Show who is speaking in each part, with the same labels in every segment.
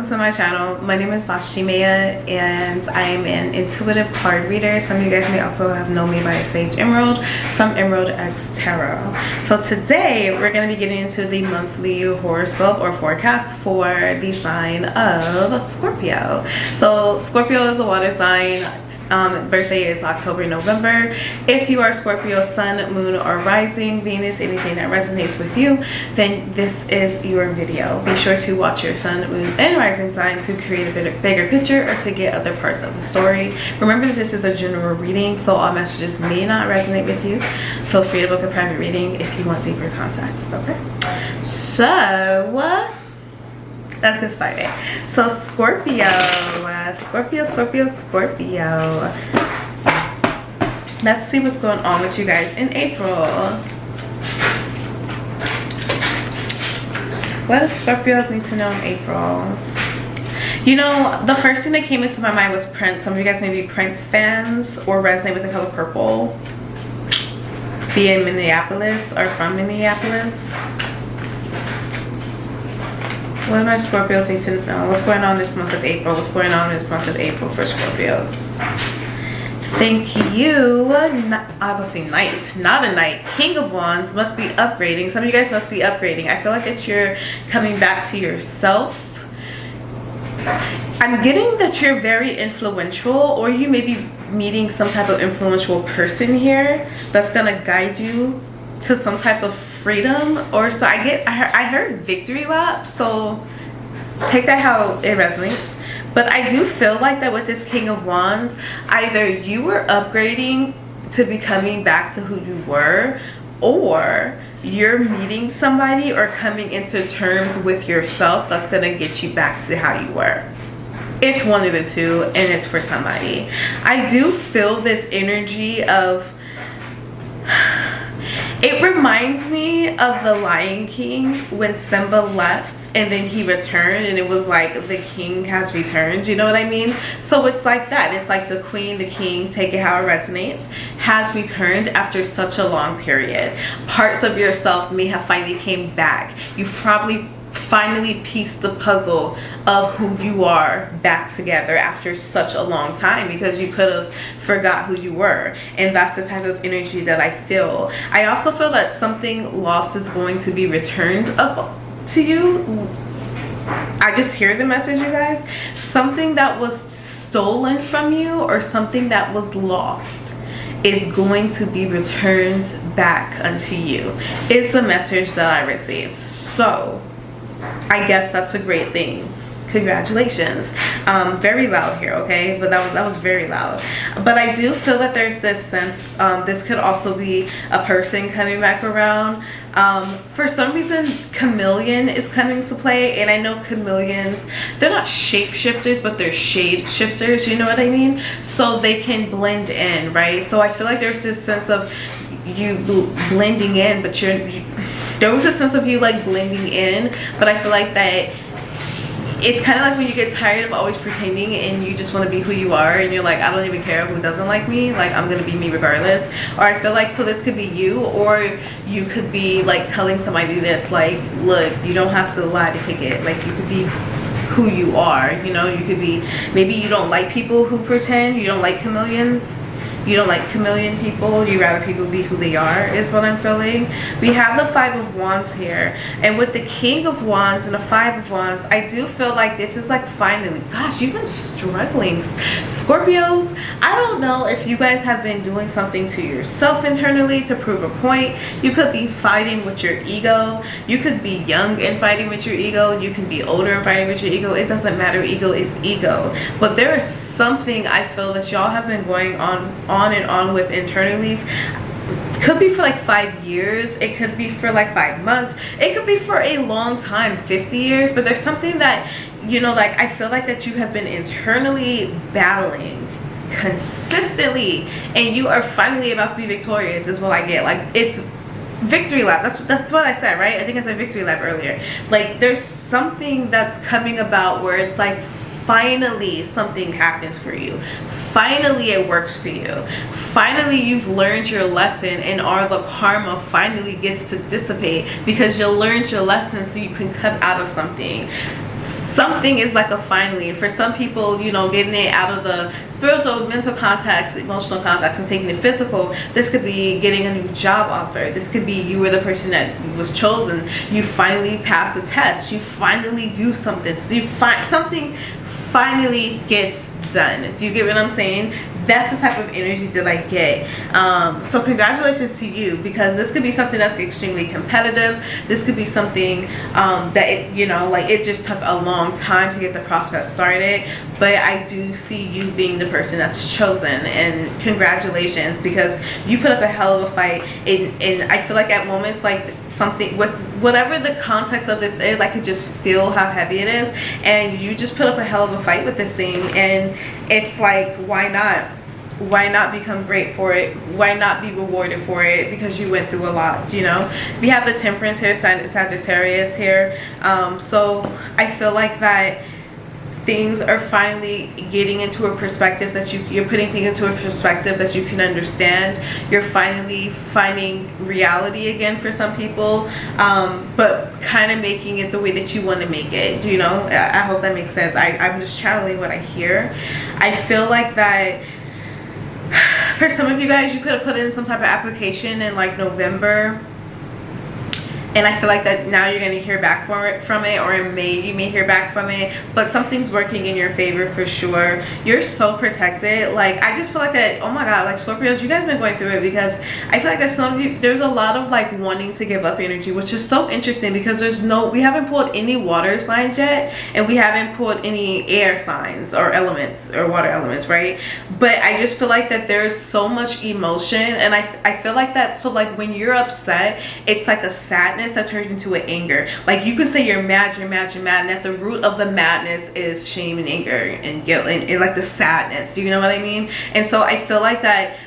Speaker 1: to my channel. My name is Vashti Ma'a and I am an intuitive card reader. Some of you guys may also have known me by Sage Emerald from EmeraldxTarot. So today we're going to be getting into the monthly horoscope or forecast for the sign of Scorpio. So Scorpio is a water sign. Birthday is October, November. If you are Scorpio Sun, Moon, or Rising, Venus, anything that resonates with you, then this is your video. Be sure to watch your Sun, Moon, and Rising sign to create a bigger picture or to get other parts of the story. Remember that this is a general reading, so all messages may not resonate with you. Feel free to book a private reading if you want deeper context, okay? So, let's get started. So Scorpio. Let's see what's going on with you guys in April. What do Scorpios need to know in April? You know, the first thing that came into my mind was Prince. Some of you guys may be Prince fans or resonate with the color purple. Be in Minneapolis or from Minneapolis. What do my Scorpios need to know? What's going on this month of April? What's going on this month of April for Scorpios? Thank you. I will say knight, not a knight. King of Wands must be upgrading. Some of you guys must be upgrading. I feel like that you're coming back to yourself. I'm getting that you're very influential, or you may be meeting some type of influential person here that's gonna guide you to some type of freedom. Or so I heard victory lap, so take that how it resonates. But I do feel like that with this King of Wands, either you were upgrading to becoming back to who you were, or you're meeting somebody or coming into terms with yourself that's gonna get you back to how you were. It's one of the two, and it's for somebody. I do feel this energy of, it reminds me of the Lion King when Simba left and then he returned, and it was like the king has returned, you know what I mean? So it's like that. It's like the queen, the king, take it how it resonates, has returned after such a long period. Parts of yourself may have finally came back. You've probably finally pieced the puzzle of who you are back together after such a long time, because you could have forgot who you were. And that's the type of energy that I feel. I also feel that something lost is going to be returned up to you. I just hear the message, you guys. Something that was stolen from you or something that was lost is going to be returned back unto you. It's the message that I received. So I guess that's a great thing. Congratulations. Very loud here, okay? But that was very loud. But I do feel that there's this sense, this could also be a person coming back around. For some reason, chameleon is coming to play, and I know chameleons, they're not shapeshifters, but they're shade shifters, you know what I mean? So they can blend in, right? So I feel like there's this sense of you blending in, but there was a sense of you like blending in, but I feel like that it's kind of like when you get tired of always pretending and you just want to be who you are, and you're like, I don't even care who doesn't like me, like I'm gonna be me regardless. Or I feel like, so this could be you, or you could be like telling somebody this, like, look, you don't have to lie to pick it, like you could be who you are, you know? You could be, maybe you don't like people who pretend, you don't like chameleons, you don't like chameleon people, you rather people be who they are, is what I'm feeling. We have the Five of Wands here, and with the King of Wands and the Five of Wands, I do feel like this is like finally, gosh, you've been struggling, Scorpios. I don't know if you guys have been doing something to yourself internally to prove a point. You could be fighting with your ego. You could be young and fighting with your ego. You can be older and fighting with your ego. It doesn't matter. Ego is ego. But there is something I feel that y'all have been going on and on with internally. Could be for like 5 years, it could be for like 5 months, it could be for a long time, 50 years, but there's something that, you know, like I feel like that you have been internally battling consistently, and you are finally about to be victorious, is what I get. Like, it's victory lap. That's what I said, right? I think I said victory lap earlier. Like, there's something that's coming about where it's like finally something happens for you. Finally it works for you. Finally you've learned your lesson, and all the karma finally gets to dissipate because you learned your lesson, so you can cut out of something. something is like a finally. For some people, you know, getting it out of the spiritual, mental contacts, emotional contacts, and taking it physical. This could be getting a new job offer. This could be you were the person that was chosen. You finally pass a test. You finally do something. So you find something finally gets done. Do you get what I'm saying? That's the type of energy that I get. So congratulations to you, because this could be something that's extremely competitive. This could be something that it, you know, like it just took a long time to get the process started, but I do see you being the person that's chosen, and congratulations, because you put up a hell of a fight. And I feel like at moments, like something with whatever the context of this is, I could just feel how heavy it is, and you just put up a hell of a fight with this thing. And it's like, why not? Why not become great for it? Why not be rewarded for it? Because you went through a lot, you know. We have the Temperance here, Sagittarius here. So I feel like that things are finally getting into a perspective that you're putting things into a perspective that you can understand. You're finally finding reality again for some people, but kind of making it the way that you want to make it, you know. I hope that makes sense. I'm just channeling what I hear. I feel like that for some of you guys, you could have put in some type of application in like November, and I feel like that now you're going to hear back from it, or in May you may hear back from it, but something's working in your favor for sure. You're so protected. Like, I just feel like that, oh my god, like Scorpios, you guys have been going through it, because I feel like that some of you, there's a lot of like wanting to give up energy, which is so interesting, because we haven't pulled any water signs yet, and we haven't pulled any air signs or elements or water elements, right? But I just feel like that there's so much emotion, and I feel like that, so like when you're upset, it's like a sadness that turns into an anger. Like, you could say you're mad, and at the root of the madness is shame and anger and guilt and like the sadness. Do you know what I mean? And so I feel like that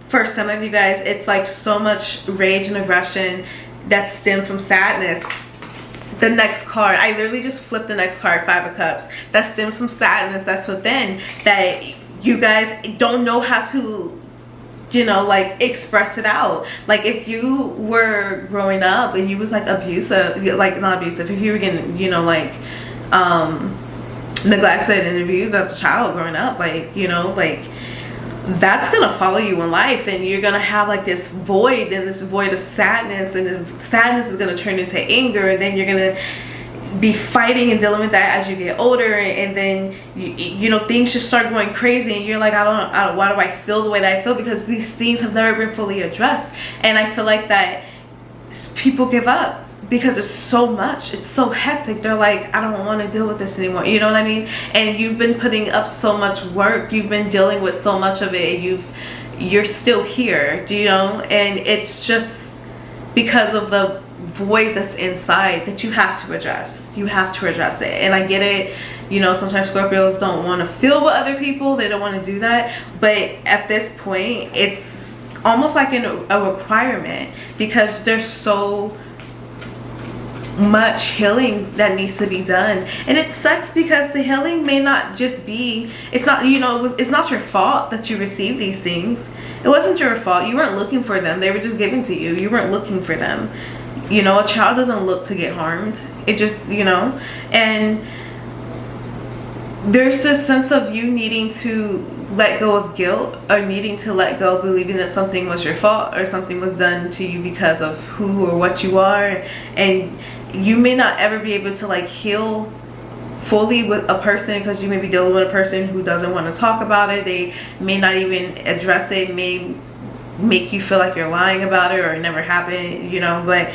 Speaker 1: for some of you guys, it's like so much rage and aggression that stem from sadness. The next card, I literally just flipped the next card, Five of Cups. That stems from sadness that's within, that you guys don't know how to, you know, like express it out. Like, if you were growing up and you was like abusive, like not abusive, if you were getting, you know, like neglected and abused as a child growing up, like, you know, like that's gonna follow you in life, and you're gonna have like this void, and this void of sadness, and the sadness is gonna turn into anger, and then you're gonna be fighting and dealing with that as you get older, and then you know, things just start going crazy, and you're like, I don't why do I feel the way that I feel, because these things have never been fully addressed. And I feel like that people give up because it's so much, it's so hectic. They're like, I don't want to deal with this anymore, you know what I mean? And you've been putting up so much work, you've been dealing with so much of it, and you're still here, do you know? And it's just because of the void that's inside that you have to address. You have to address it. And I get it, you know, sometimes Scorpios don't want to feel with other people, they don't want to do that, but at this point it's almost like a requirement, because there's so much healing that needs to be done. And it sucks, because the healing may not just be, it's not, you know, it's not your fault that you received these things. It wasn't your fault. You weren't looking for them. They were just given to you. You weren't looking for them. You know, a child doesn't look to get harmed. It just, you know, and there's this sense of you needing to let go of guilt, or needing to let go of believing that something was your fault, or something was done to you because of who or what you are. And you may not ever be able to like heal fully with a person, because you may be dealing with a person who doesn't want to talk about it. They may not even address it, may make you feel like you're lying about it, or it never happened, you know. But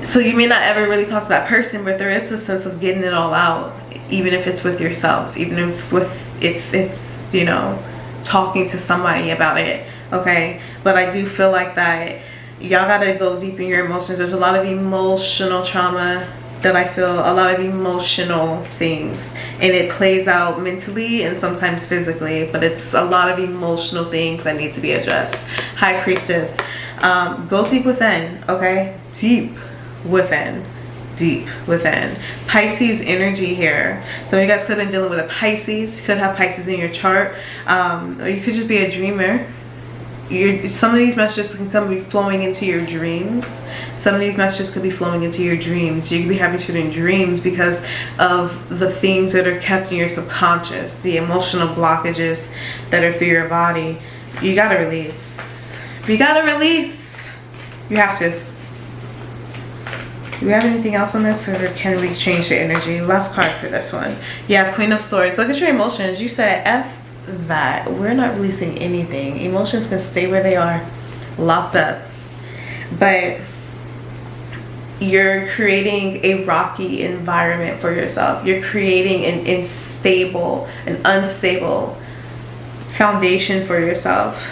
Speaker 1: so you may not ever really talk to that person, but there is this sense of getting it all out, even if it's with yourself, even if it's, you know, talking to somebody about it, okay? But I do feel like that y'all gotta go deep in your emotions. There's a lot of emotional trauma that I feel, a lot of emotional things, and it plays out mentally and sometimes physically, but it's a lot of emotional things that need to be addressed. High Priestess, go deep within, okay? Deep within. Pisces energy here. So you guys could have been dealing with a Pisces. You could have Pisces in your chart, or you could just be a dreamer. Some of these messages can come flowing into your dreams. Some of these messages could be flowing into your dreams. You could be having certain dreams because of the things that are kept in your subconscious, the emotional blockages that are through your body. You gotta release. You gotta release. You have to. Do we have anything else on this, or can we change the energy? Last card for this one. Yeah, Queen of Swords. Look at your emotions. You said F that. We're not releasing anything. Emotions can stay where they are, locked up. But you're creating a rocky environment for yourself. You're creating an unstable foundation for yourself.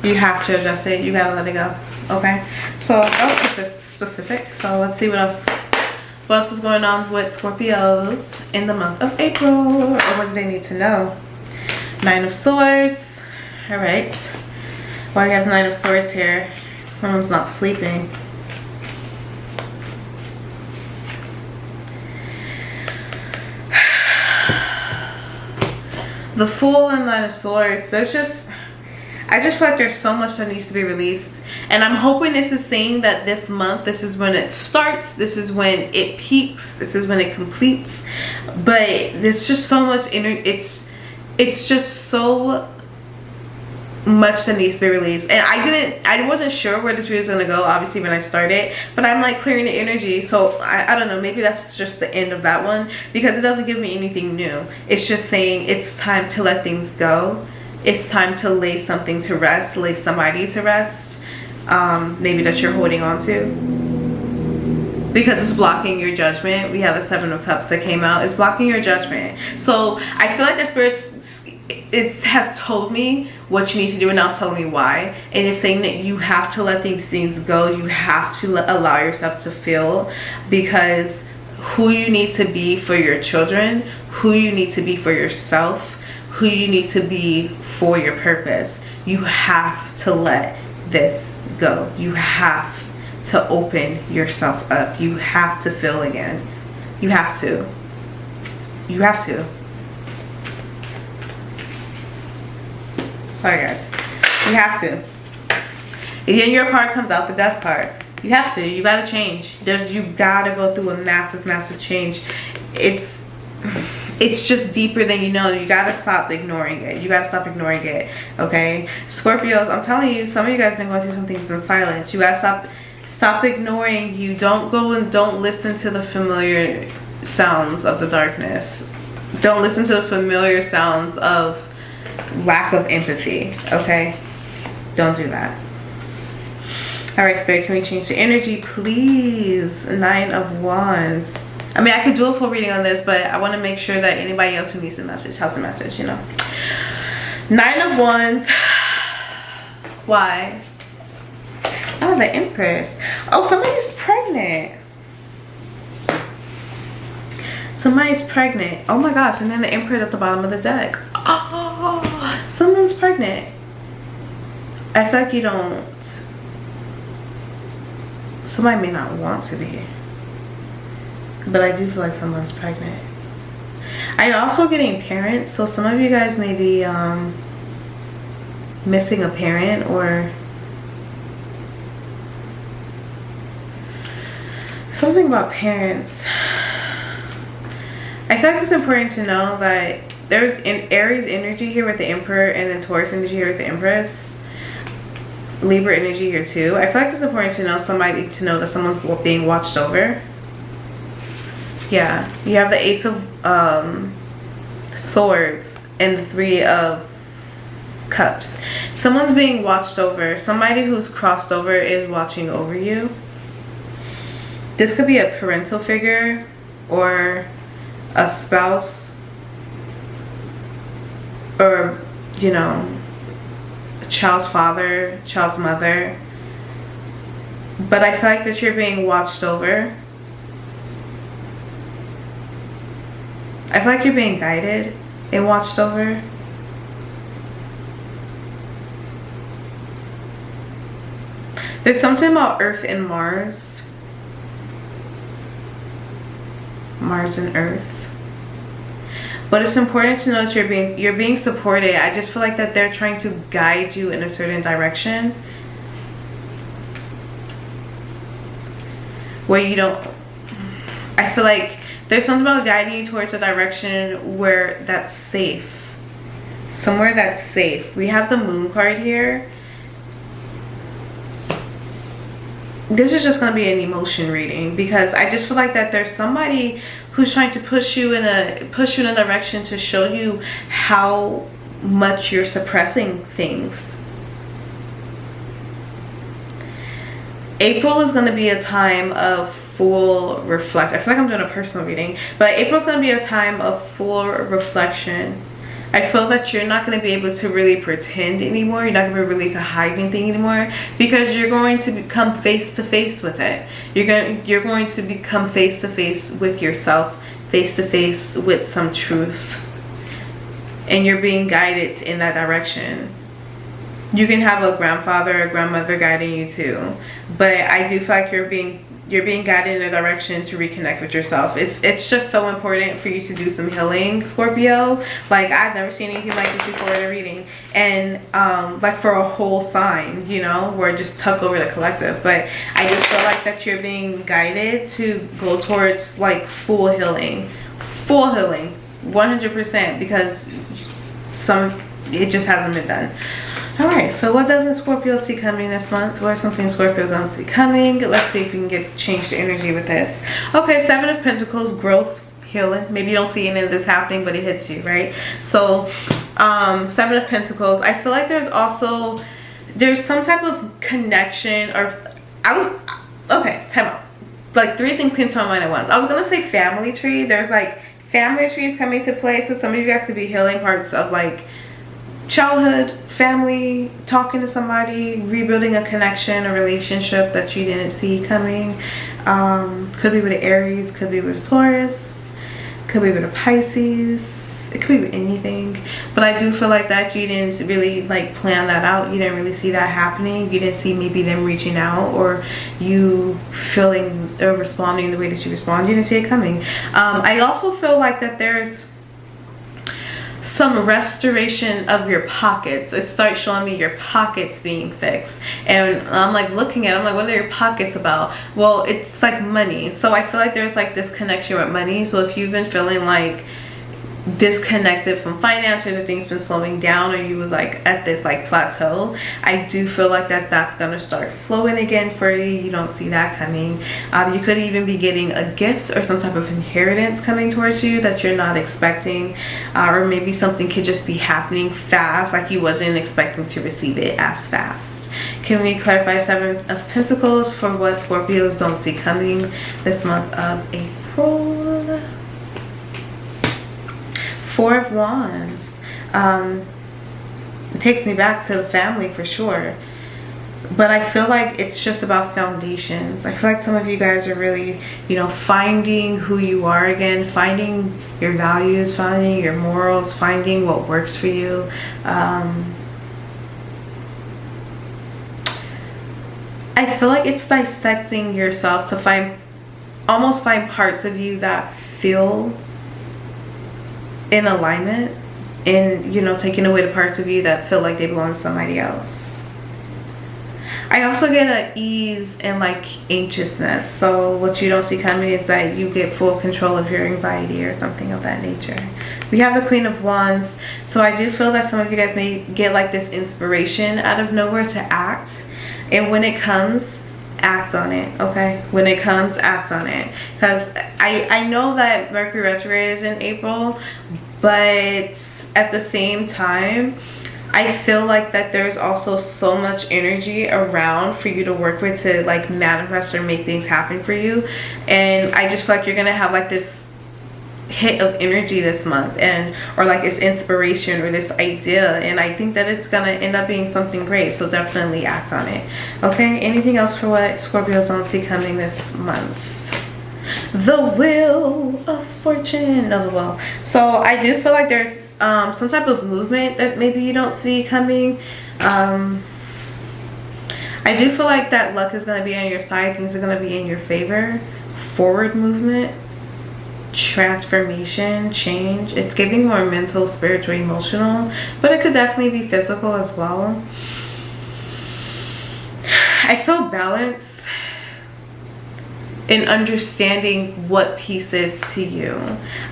Speaker 1: You have to adjust it. You gotta let it go. Okay? So that was specific. So let's see what else is going on with Scorpios in the month of April, or what do they need to know? Nine of Swords. All right. Why do you have Nine of Swords here? Someone's not sleeping. The Fool and Nine of Swords. I just feel like there's so much that needs to be released. And I'm hoping this is saying that this month, this is when it starts, this is when it peaks, this is when it completes. But there's just so much it's just so much that needs to be released. And I wasn't sure where this video was gonna go, obviously, when I started, but I'm like clearing the energy. So I don't know, maybe that's just the end of that one, because it doesn't give me anything new. It's just saying it's time to let things go. It's time to lay something to rest, lay somebody to rest. Maybe that you're holding on to, because it's blocking your judgment. We have the Seven of Cups that came out. It's blocking your judgment. So I feel like the Spirit has told me what you need to do, and now it's telling me why. And it's saying that you have to let these things go. You have to allow yourself to feel, because who you need to be for your children, who you need to be for yourself, who you need to be for your purpose, you have to let this go. You have to open yourself up. You have to feel again. You have to. You have to. Sorry guys. You have to. And then your card comes out, the Death card. You have to. You gotta change. You gotta go through a massive change. It's just deeper than you know. You gotta stop ignoring it. You gotta stop ignoring it. Okay, Scorpios, I'm telling you, some of you guys have been going through some things in silence. You gotta stop ignoring. You don't go and don't listen to the familiar sounds of the darkness. Don't listen to the familiar sounds of lack of empathy. Okay, don't do that. All right, Spirit, can we change the energy, please? Nine of Wands. I mean, I could do a full reading on this, but I want to make sure that anybody else who needs the message has the message, you know. Nine of Wands. Why? Oh, the Empress. Oh, somebody's pregnant. Somebody's pregnant. Oh my gosh. And then the Emperor at the bottom of the deck. Oh, someone's pregnant. I feel like you don't. Somebody may not want to be. But I do feel like someone's pregnant. I'm also getting parents. So some of you guys may be missing a parent, or something about parents. I feel like it's important to know that there's an Aries energy here with the Emperor, and then Taurus energy here with the Empress. Libra energy here too. I feel like it's important to know that someone's being watched over. Yeah, you have the Ace of Swords and the Three of Cups. Someone's being watched over. Somebody who's crossed over is watching over you. This could be a parental figure or a spouse, or, you know, a child's father, child's mother. But I feel like that you're being watched over. I feel like you're being guided and watched over. There's something about Earth and Mars. Mars and Earth. But it's important to know that you're being supported. I just feel like that they're trying to guide you in a certain direction. where you don't, I feel like there's something about guiding you towards a direction where that's safe. Somewhere that's safe. We have the Moon card here. This is just going to be an emotion reading, because I just feel like that there's somebody who's trying to push you in a direction to show you how much you're suppressing things. April is going to be a time of full reflect. I feel like I'm doing a personal reading, but April's going to be a time of full reflection. I feel that you're not going to be able to really pretend anymore. You're not going to be really to hide anything anymore, because you're going to become face to face with it. You're going to become face to face with yourself, face to face with some truth, and you're being guided in that direction. You can have a grandfather or grandmother guiding you too, but I do feel like you're being guided in a direction to reconnect with yourself. It's just so important for you to do some healing, Scorpio. Like, I've never seen anything like this before in a reading, and like for a whole sign, you know, where just tuck over the collective. But I just feel like that you're being guided to go towards like full healing, 100%, because it just hasn't been done. Alright, so what doesn't Scorpio see coming this month? What is something Scorpio don't see coming? Let's see if we can change the energy with this. Okay, Seven of Pentacles, growth, healing. Maybe you don't see any of this happening, but it hits you, right? So, Seven of Pentacles. I feel like there's some type of connection, or okay, time out. Like, three things came to my mind at once. I was gonna say family tree. There's like family trees coming to play, so some of you guys could be healing parts of like childhood, family, talking to somebody, rebuilding a connection, a relationship that you didn't see coming. Could be with an Aries, could be with a Taurus, could be with a Pisces. It could be with anything, but I do feel like that you didn't really like plan that out. You didn't really see that happening. You didn't see maybe them reaching out, or you feeling or responding the way that you respond. You didn't see it coming. I also feel like that there's some restoration of your pockets. It starts showing me your pockets being fixed, and I'm like looking at it, I'm like, what are your pockets about? Well, it's like money. So I feel like there's like this connection with money. So if you've been feeling like disconnected from finances, or things been slowing down, or you was like at this like plateau, I do feel like that's gonna start flowing again for you. You don't see that coming. You could even be getting a gift or some type of inheritance coming towards you that you're not expecting, or maybe something could just be happening fast, like you wasn't expecting to receive it as fast. Can we clarify Seven of Pentacles for what Scorpios don't see coming this month of April? Four of Wands. It takes me back to the family for sure, but I feel like it's just about foundations. I feel like some of you guys are really, you know, finding who you are again, finding your values, finding your morals, finding what works for you. I feel like it's dissecting yourself to almost find parts of you that feel in alignment, and, you know, taking away the parts of you that feel like they belong to somebody else. I also get an ease and like anxiousness. So what you don't see coming is that you get full control of your anxiety or something of that nature. We have the Queen of Wands. So I do feel that some of you guys may get like this inspiration out of nowhere to act, and when it comes, act on it. Okay, when it comes, act on it, because I know that Mercury retrograde is in April, but at the same time I feel like that there's also so much energy around for you to work with to like manifest or make things happen for you, and I just feel like you're gonna have like this hit of energy this month, and or like this inspiration or this idea, and I think that it's gonna end up being something great. So definitely act on it. Okay, anything else for what Scorpios don't see coming this month? The Wheel of Fortune. No, the Wheel. So I do feel like there's some type of movement that maybe you don't see coming. I do feel like that luck is going to be on your side. Things are going to be in your favor. Forward movement, transformation, change. It's giving more mental, spiritual, emotional, but it could definitely be physical as well. I feel balance. in understanding what peace is to you.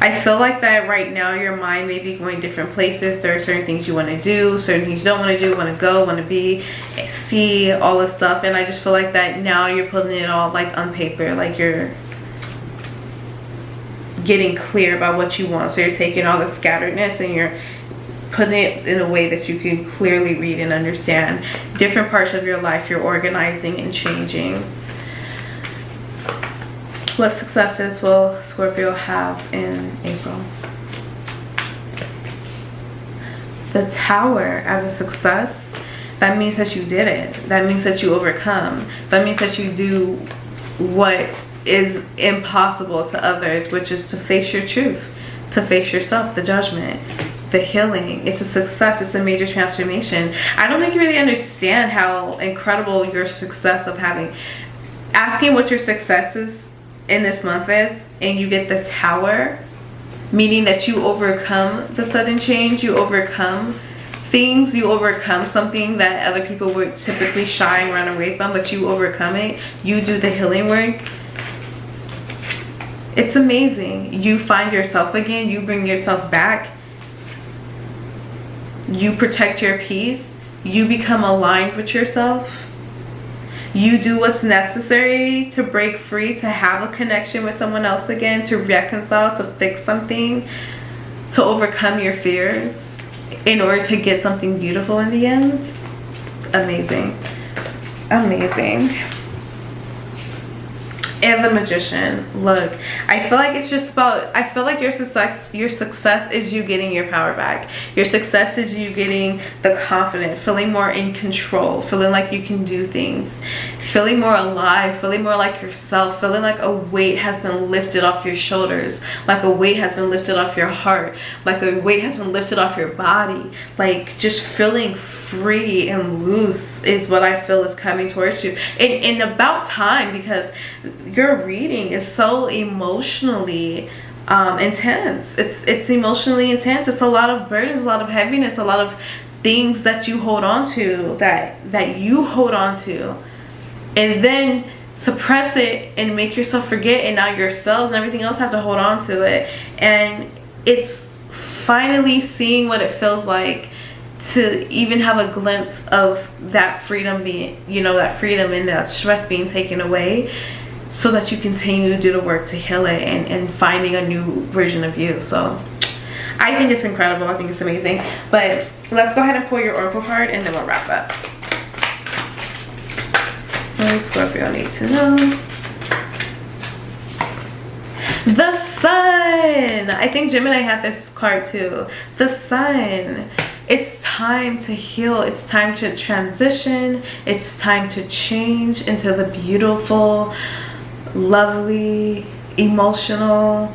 Speaker 1: I feel like that right now your mind may be going different places. There are certain things you want to do, certain things you don't want to do, want to go, want to be, see, all this stuff. And I just feel like that now you're putting it all like on paper, like you're getting clear about what you want. So you're taking all the scatteredness and you're putting it in a way that you can clearly read and understand different parts of your life. You're organizing and changing. What successes will Scorpio have in April? The Tower as a success, that means that you did it. That means that you overcome. That means that you do what is impossible to others, which is to face your truth, to face yourself, the judgment, the healing. It's a success. It's a major transformation. I don't think you really understand how incredible your success of having, asking what your success is in this month is, and you get the Tower, meaning that you overcome the sudden change, you overcome things, you overcome something that other people would typically shy and run away from, but you overcome it. You do the healing work. It's amazing. You find yourself again, you bring yourself back, you protect your peace, you become aligned with yourself. You do what's necessary to break free, to have a connection with someone else again, to reconcile, to fix something, to overcome your fears in order to get something beautiful in the end. Amazing. Amazing. And the Magician. Look, I feel like it's just about, I feel like your success is you getting your power back. Your success is you getting the confidence, feeling more in control, feeling like you can do things, feeling more alive, feeling more like yourself, feeling like a weight has been lifted off your shoulders, like a weight has been lifted off your heart, like a weight has been lifted off your body. Like just feeling free and loose is what I feel is coming towards you. And about time, because your reading is so emotionally intense. It's emotionally intense. It's a lot of burdens, a lot of heaviness, a lot of things that you hold on to, that you hold on to, and then suppress it and make yourself forget, and now your cells and everything else have to hold on to it. And it's finally seeing what it feels like to even have a glimpse of that freedom being, you know, that freedom and that stress being taken away, so that you continue to do the work to heal it and finding a new version of you. So I think it's incredible. I think it's amazing. But let's go ahead and pull your oracle card and then we'll wrap up. What does Scorpio need to know? The Sun. I think Gemini had this card too. The Sun. It's time to heal. It's time to transition. It's time to change into the beautiful, lovely, emotional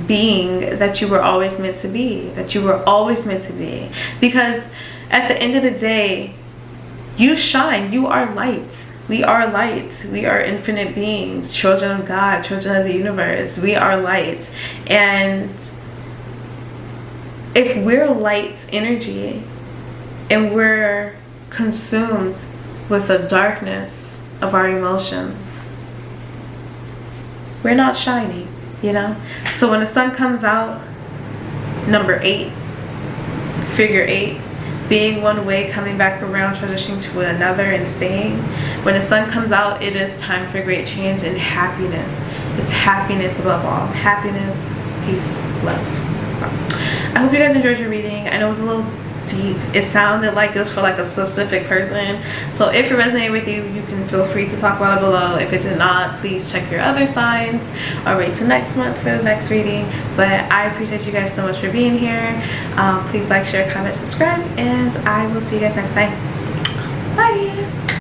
Speaker 1: being that you were always meant to be. That you were always meant to be. Because at the end of the day, you shine. You are light. We are light. We are infinite beings, children of God, children of the universe. We are light. And if we're light energy and we're consumed with the darkness of our emotions, we're not shining, you know? So when the sun comes out, number 8, figure 8, being one way, coming back around, transitioning to another and staying. When the sun comes out, it is time for great change and happiness. It's happiness above all. Happiness, peace, love. So I hope you guys enjoyed your reading. I know it was a little deep. It sounded like it was for like a specific person. So if it resonated with you, you can feel free to talk about it below. If it did not, please check your other signs or wait till next month for the next reading. But I appreciate you guys so much for being here. Please like, share, comment, subscribe, and I will see you guys next time. Bye.